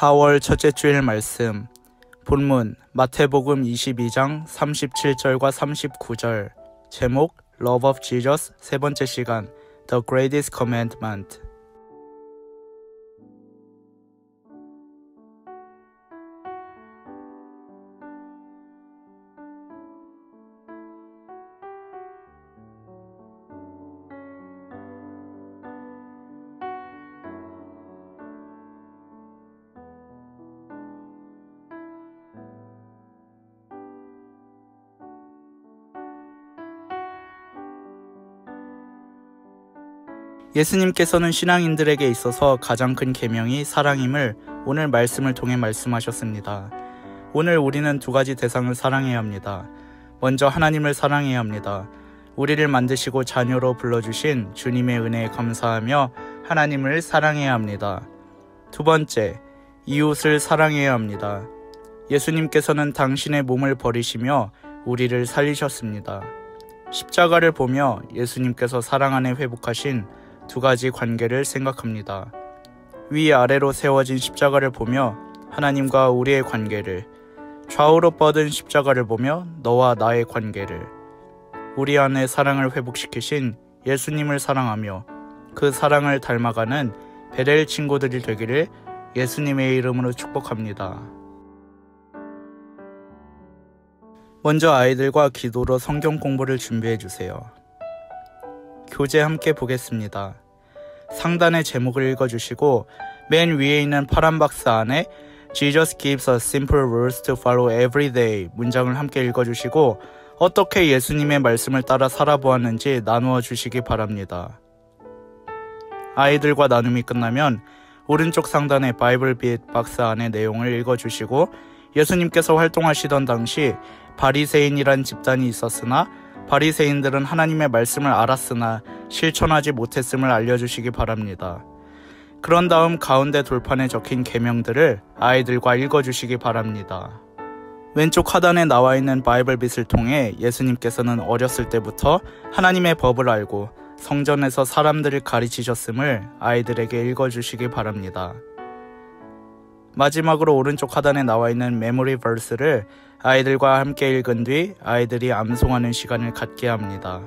4월 첫째 주일 말씀. 본문 마태복음 22장 37절과 39절. 제목 Love of Jesus. 세 번째 시간 The Greatest Commandment. 예수님께서는 신앙인들에게 있어서 가장 큰 계명이 사랑임을 오늘 말씀을 통해 말씀하셨습니다. 오늘 우리는 두 가지 대상을 사랑해야 합니다. 먼저 하나님을 사랑해야 합니다. 우리를 만드시고 자녀로 불러주신 주님의 은혜에 감사하며 하나님을 사랑해야 합니다. 두 번째, 이웃을 사랑해야 합니다. 예수님께서는 당신의 몸을 버리시며 우리를 살리셨습니다. 십자가를 보며 예수님께서 사랑 안에 회복하신 두 가지 관계를 생각합니다. 위아래로 세워진 십자가를 보며 하나님과 우리의 관계를, 좌우로 뻗은 십자가를 보며 너와 나의 관계를, 우리 안에 사랑을 회복시키신 예수님을 사랑하며 그 사랑을 닮아가는 베델 친구들이 되기를 예수님의 이름으로 축복합니다. 먼저 아이들과 기도로 성경 공부를 준비해 주세요. 교재 함께 보겠습니다. 상단의 제목을 읽어주시고 맨 위에 있는 파란 박스 안에 Jesus gives us simple rules to follow every day 문장을 함께 읽어주시고 어떻게 예수님의 말씀을 따라 살아보았는지 나누어 주시기 바랍니다. 아이들과 나눔이 끝나면 오른쪽 상단의 바이블 빛 박스 안에 내용을 읽어주시고 예수님께서 활동하시던 당시 바리새인이란 집단이 있었으나 바리새인들은 하나님의 말씀을 알았으나 실천하지 못했음을 알려주시기 바랍니다. 그런 다음 가운데 돌판에 적힌 계명들을 아이들과 읽어주시기 바랍니다. 왼쪽 하단에 나와 있는 바이블 빛을 통해 예수님께서는 어렸을 때부터 하나님의 법을 알고 성전에서 사람들을 가르치셨음을 아이들에게 읽어주시기 바랍니다. 마지막으로 오른쪽 하단에 나와 있는 메모리 버스를 아이들과 함께 읽은 뒤 아이들이 암송하는 시간을 갖게 합니다.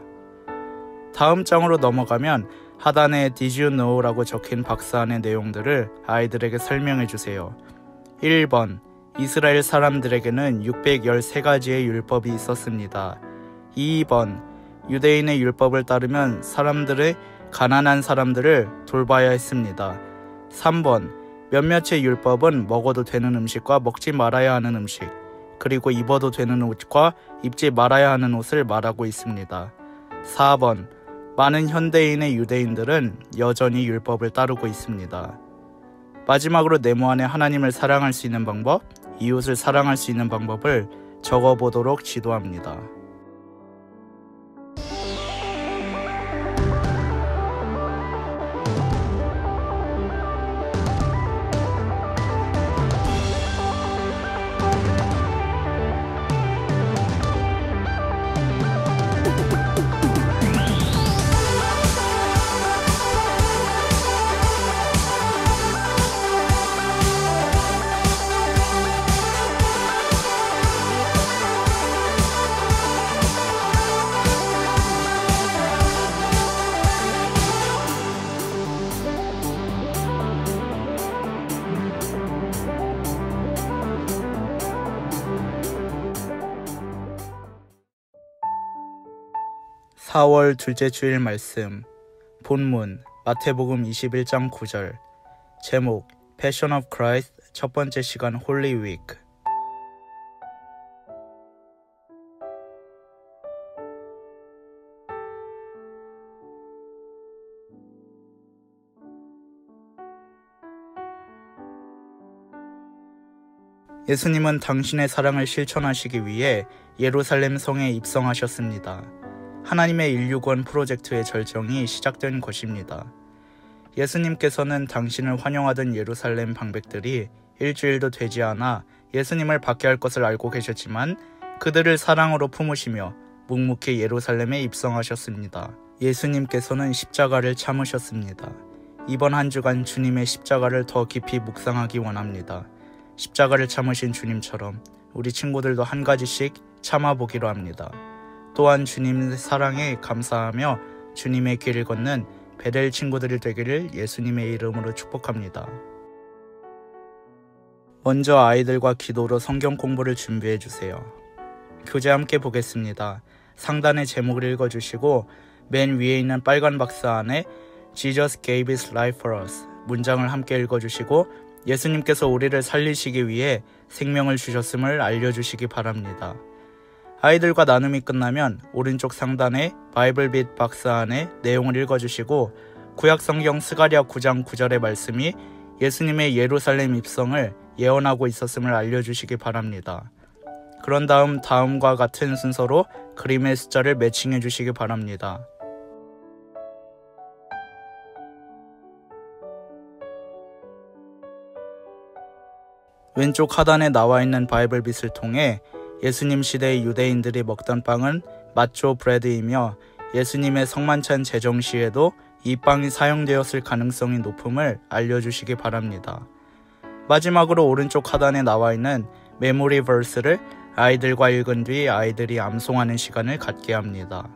다음 장으로 넘어가면 하단에 Did you know? 라고 적힌 박스 안의 내용들을 아이들에게 설명해 주세요. 1번, 이스라엘 사람들에게는 613가지의 율법이 있었습니다. 2번, 유대인의 율법을 따르면 사람들의 가난한 사람들을 돌봐야 했습니다. 3번, 몇몇의 율법은 먹어도 되는 음식과 먹지 말아야 하는 음식, 그리고 입어도 되는 옷과 입지 말아야 하는 옷을 말하고 있습니다. 4번, 많은 현대인의 유대인들은 여전히 율법을 따르고 있습니다. 마지막으로 네모 안에 하나님을 사랑할 수 있는 방법, 이웃을 사랑할 수 있는 방법을 적어보도록 지도합니다. (4월) 둘째 주일 말씀. 본문 마태복음 21장 9절. 제목 Passion of Christ. 첫 번째 시간 홀리 위크. 예수님은 당신의 사랑을 실천하시기 위해 예루살렘 성에 입성하셨습니다. 하나님의 인류권 프로젝트의 절정이 시작된 것입니다. 예수님께서는 당신을 환영하던 예루살렘 방백들이 일주일도 되지 않아 예수님을 받게 할 것을 알고 계셨지만 그들을 사랑으로 품으시며 묵묵히 예루살렘에 입성하셨습니다. 예수님께서는 십자가를 참으셨습니다. 이번 한 주간 주님의 십자가를 더 깊이 묵상하기 원합니다. 십자가를 참으신 주님처럼 우리 친구들도 한 가지씩 참아보기로 합니다. 또한 주님의 사랑에 감사하며 주님의 길을 걷는 베델 친구들이 되기를 예수님의 이름으로 축복합니다. 먼저 아이들과 기도로 성경 공부를 준비해 주세요. 교재 함께 보겠습니다. 상단의 제목을 읽어주시고 맨 위에 있는 빨간 박스 안에 Jesus gave his life for us 문장을 함께 읽어주시고 예수님께서 우리를 살리시기 위해 생명을 주셨음을 알려주시기 바랍니다. 아이들과 나눔이 끝나면 오른쪽 상단의 바이블 빛 박스 안에 내용을 읽어주시고 구약성경 스가랴 9장 9절의 말씀이 예수님의 예루살렘 입성을 예언하고 있었음을 알려주시기 바랍니다. 그런 다음과 같은 순서로 그림의 숫자를 매칭해 주시기 바랍니다. 왼쪽 하단에 나와 있는 바이블 빛을 통해 예수님 시대의 유대인들이 먹던 빵은 마초 브레드이며 예수님의 성만찬 제정 시에도 이 빵이 사용되었을 가능성이 높음을 알려주시기 바랍니다. 마지막으로 오른쪽 하단에 나와 있는 메모리 버스를 아이들과 읽은 뒤 아이들이 암송하는 시간을 갖게 합니다.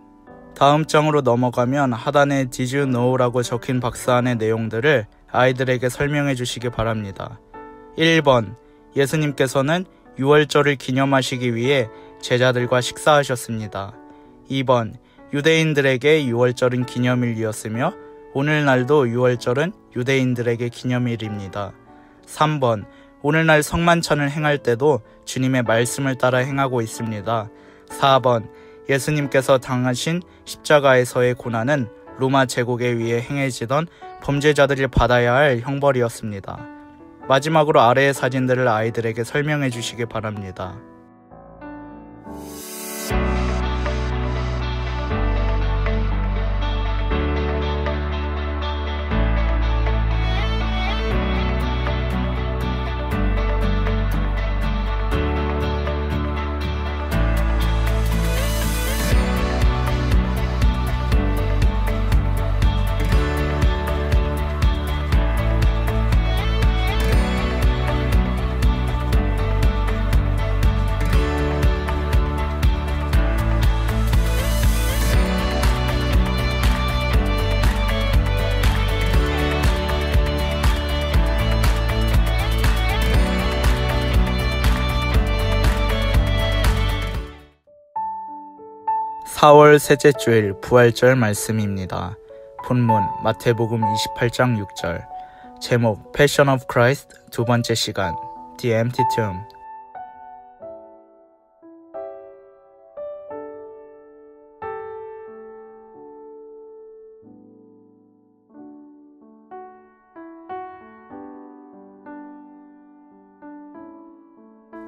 다음 장으로 넘어가면 하단에 Did you know라고 적힌 박스 안의 내용들을 아이들에게 설명해 주시기 바랍니다. 1번 예수님께서는 유월절을 기념하시기 위해 제자들과 식사하셨습니다. 2번 유대인들에게 유월절은 기념일이었으며 오늘날도 유월절은 유대인들에게 기념일입니다. 3번 오늘날 성만찬을 행할 때도 주님의 말씀을 따라 행하고 있습니다. 4번 예수님께서 당하신 십자가에서의 고난은 로마 제국에 의해 행해지던 범죄자들이 받아야 할 형벌이었습니다. 마지막으로 아래의 사진들을 아이들에게 설명해 주시기 바랍니다. (4월) 셋째 주일 부활절 말씀입니다. 본문 마태복음 28장 6절. 제목 Passion of Christ 두 번째 시간 The Empty Tomb.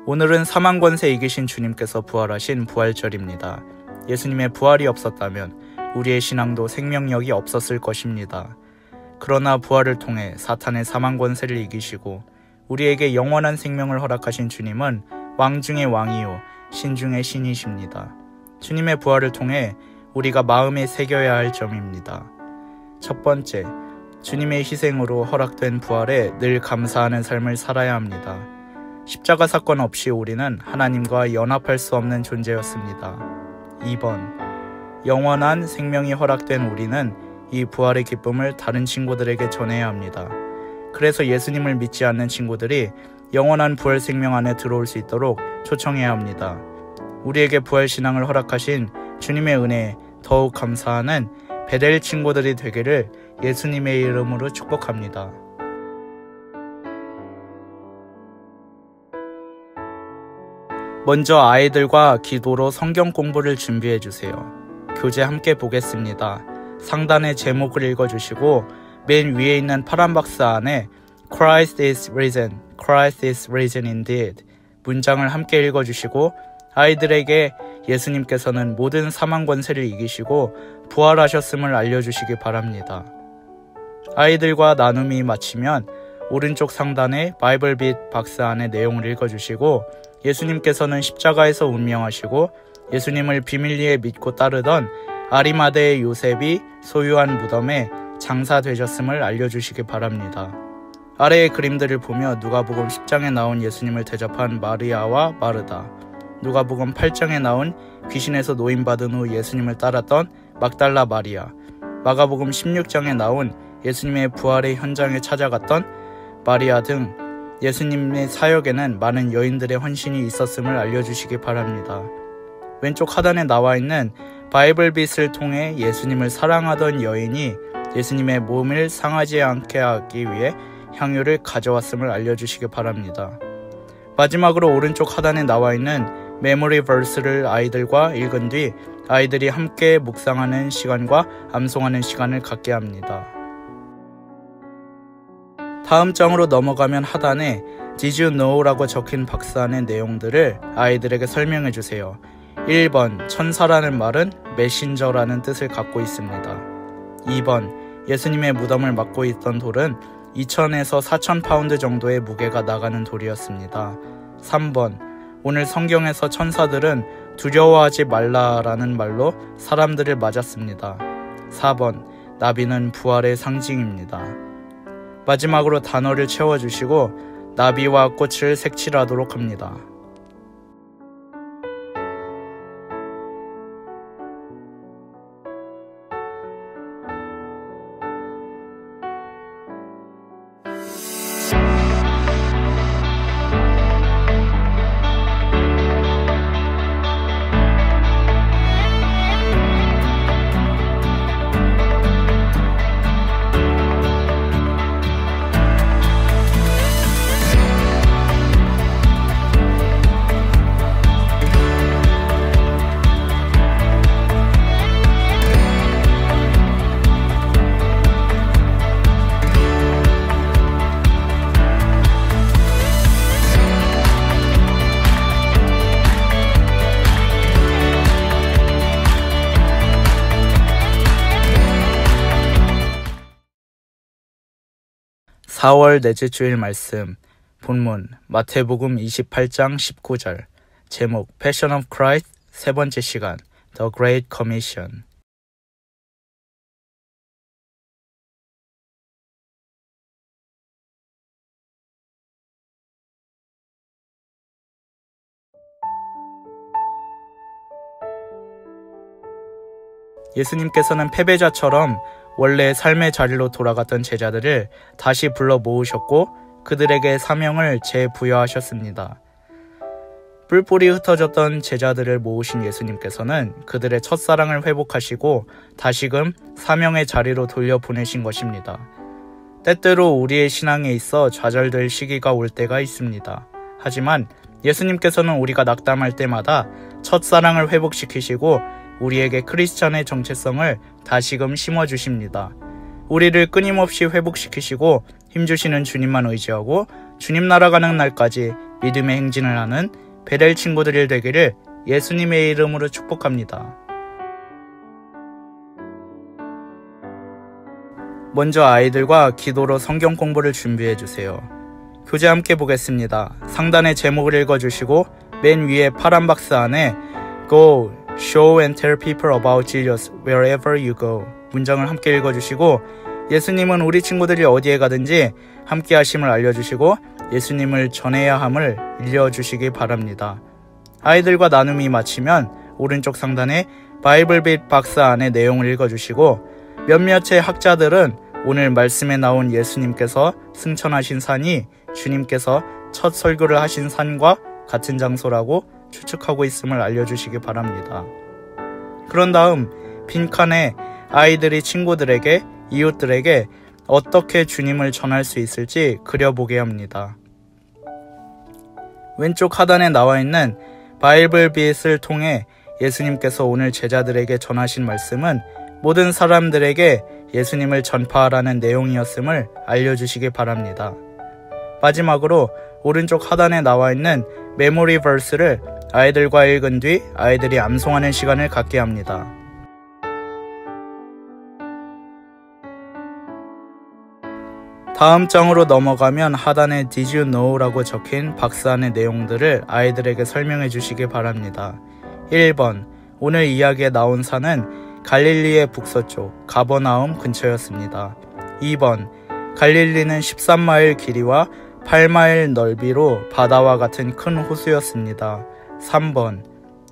오늘은 사망 권세 이기신 주님께서 부활하신 부활절입니다. 예수님의 부활이 없었다면 우리의 신앙도 생명력이 없었을 것입니다. 그러나 부활을 통해 사탄의 사망 권세를 이기시고 우리에게 영원한 생명을 허락하신 주님은 왕 중의 왕이요 신 중의 신이십니다. 주님의 부활을 통해 우리가 마음에 새겨야 할 점입니다. 첫 번째, 주님의 희생으로 허락된 부활에 늘 감사하는 삶을 살아야 합니다. 십자가 사건 없이 우리는 하나님과 연합할 수 없는 존재였습니다. 2번, 영원한 생명이 허락된 우리는 이 부활의 기쁨을 다른 친구들에게 전해야 합니다. 그래서 예수님을 믿지 않는 친구들이 영원한 부활 생명 안에 들어올 수 있도록 초청해야 합니다. 우리에게 부활 신앙을 허락하신 주님의 은혜에 더욱 감사하는 베델 친구들이 되기를 예수님의 이름으로 축복합니다. 먼저 아이들과 기도로 성경 공부를 준비해 주세요. 교재 함께 보겠습니다. 상단의 제목을 읽어주시고 맨 위에 있는 파란 박스 안에 Christ is risen, Christ is risen indeed 문장을 함께 읽어주시고 아이들에게 예수님께서는 모든 사망 권세를 이기시고 부활하셨음을 알려주시기 바랍니다. 아이들과 나눔이 마치면 오른쪽 상단의 바이블 빛 박스 안에 내용을 읽어주시고 예수님께서는 십자가에서 운명하시고 예수님을 비밀리에 믿고 따르던 아리마대의 요셉이 소유한 무덤에 장사되셨음을 알려주시기 바랍니다. 아래의 그림들을 보며 누가복음 10장에 나온 예수님을 대접한 마리아와 마르다, 누가복음 8장에 나온 귀신에서 노임받은 후 예수님을 따랐던 막달라 마리아, 마가복음 16장에 나온 예수님의 부활의 현장에 찾아갔던 마리아 등 예수님의 사역에는 많은 여인들의 헌신이 있었음을 알려주시기 바랍니다. 왼쪽 하단에 나와 있는 바이블빗을 통해 예수님을 사랑하던 여인이 예수님의 몸을 상하지 않게 하기 위해 향유를 가져왔음을 알려주시기 바랍니다. 마지막으로 오른쪽 하단에 나와 있는 메모리 버스를 아이들과 읽은 뒤 아이들이 함께 묵상하는 시간과 암송하는 시간을 갖게 합니다. 다음 장으로 넘어가면 하단에 Did you know라고 적힌 박스 안의 내용들을 아이들에게 설명해 주세요. 1번, 천사라는 말은 메신저라는 뜻을 갖고 있습니다. 2번, 예수님의 무덤을 막고 있던 돌은 2,000에서 4,000 파운드 정도의 무게가 나가는 돌이었습니다. 3번, 오늘 성경에서 천사들은 두려워하지 말라라는 말로 사람들을 맞았습니다. 4번, 나비는 부활의 상징입니다. 마지막으로 단어를 채워주시고 나비와 꽃을 색칠하도록 합니다. (4월) 넷째 주일 말씀 본문 마태복음 28장 19절 제목 Passion of Christ 세 번째 시간 The Great Commission. 예수님께서는 패배자처럼 원래 삶의 자리로 돌아갔던 제자들을 다시 불러 모으셨고 그들에게 사명을 재부여하셨습니다. 뿔뿔이 흩어졌던 제자들을 모으신 예수님께서는 그들의 첫사랑을 회복하시고 다시금 사명의 자리로 돌려보내신 것입니다. 때때로 우리의 신앙에 있어 좌절될 시기가 올 때가 있습니다. 하지만 예수님께서는 우리가 낙담할 때마다 첫사랑을 회복시키시고 우리에게 크리스찬의 정체성을 다시금 심어주십니다. 우리를 끊임없이 회복시키시고 힘주시는 주님만 의지하고 주님 나라 가는 날까지 믿음의 행진을 하는 베델 친구들이 되기를 예수님의 이름으로 축복합니다. 먼저 아이들과 기도로 성경 공부를 준비해주세요. 교재 함께 보겠습니다. 상단의 제목을 읽어주시고 맨 위에 파란 박스 안에 Go, show and tell people about Jesus wherever you go 문장을 함께 읽어주시고 예수님은 우리 친구들이 어디에 가든지 함께 하심을 알려주시고 예수님을 전해야 함을 알려주시기 바랍니다. 아이들과 나눔이 마치면 오른쪽 상단에 바이블빗 박스 안에 내용을 읽어주시고 몇몇의 학자들은 오늘 말씀에 나온 예수님께서 승천하신 산이 주님께서 첫 설교를 하신 산과 같은 장소라고 추측하고 있음을 알려주시기 바랍니다. 그런 다음 빈칸에 아이들이 친구들에게, 이웃들에게 어떻게 주님을 전할 수 있을지 그려보게 합니다. 왼쪽 하단에 나와 있는 바이블빗을 통해 예수님께서 오늘 제자들에게 전하신 말씀은 모든 사람들에게 예수님을 전파하라는 내용이었음을 알려주시기 바랍니다. 마지막으로 오른쪽 하단에 나와 있는 메모리 버스를 아이들과 읽은 뒤 아이들이 암송하는 시간을 갖게 합니다. 다음 장으로 넘어가면 하단에 Did you know라고 적힌 박스 안의 내용들을 아이들에게 설명해 주시기 바랍니다. 1번, 오늘 이야기에 나온 산은 갈릴리의 북서쪽 가버나움 근처였습니다. 2번 갈릴리는 13마일 길이와 8마일 넓이로 바다와 같은 큰 호수였습니다. 3번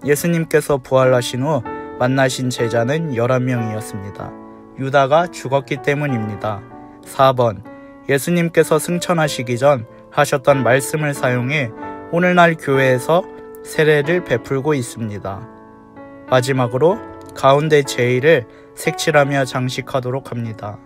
예수님께서 부활하신 후 만나신 제자는 11명이었습니다. 유다가 죽었기 때문입니다. 4번 예수님께서 승천하시기 전 하셨던 말씀을 사용해 오늘날 교회에서 세례를 베풀고 있습니다. 마지막으로 가운데 제1을 색칠하며 장식하도록 합니다.